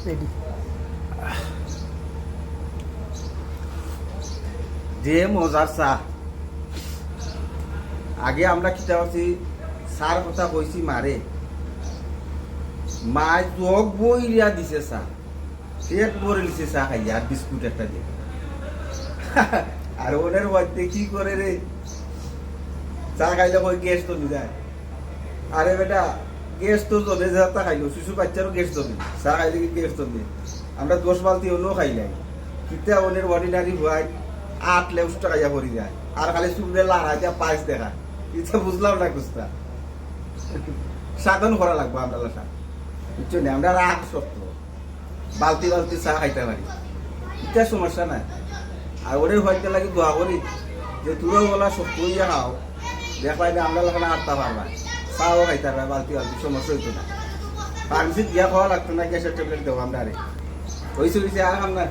Ready. যে মজার চা। আগে আমরা খিতা পাচ্ছি চার কথা কইছি মারে, মায় যোগ বইয়া দিছে চা, পেট ভরে লিছে চা খাইয়া, আর বিস্কুট একটা দিয়ে। আর ওনের মধ্যে কি করে রে, চা খাইলে ওই গ্যাস তো যায়। আরে বেটা গ্যাস তো জমে যা খাইলো, শিশু বাচ্চারও গ্যাস জমে, চা খাইলে কি গ্যাস জমে? আমরা 10 বালতি হলেও খাইলাই, কিতা ওনের অর্ডিনারি হয় 8 লেউস টাকাইয়া পড়ি যায়, আর খালি চুলে লাড়া দিয়া পাইস দেখা। এটা বুঝলাম না কুস্তা, সাধন করা লাগবো আমরা লাসা, বুঝছো না? আমরা রাগ শক্ত, বালতি বালতি চা খাইতে পারি, এটা সমস্যা নাই। আর ওদের হয়তো লাগে দোয়া করি যে তুইও বলা শক্ত হইয়া খাও, দেখবাই না আমরা লোক আটটা পারবা, চাও খাইতে পারবা, বালতি বালতি সমস্যা হইতো না। ফার্মেসিত গিয়া খাওয়া লাগতো না, গ্যাসের ট্যাবলেট দেবো আমরা। আরে হয়েছে আর খাম না।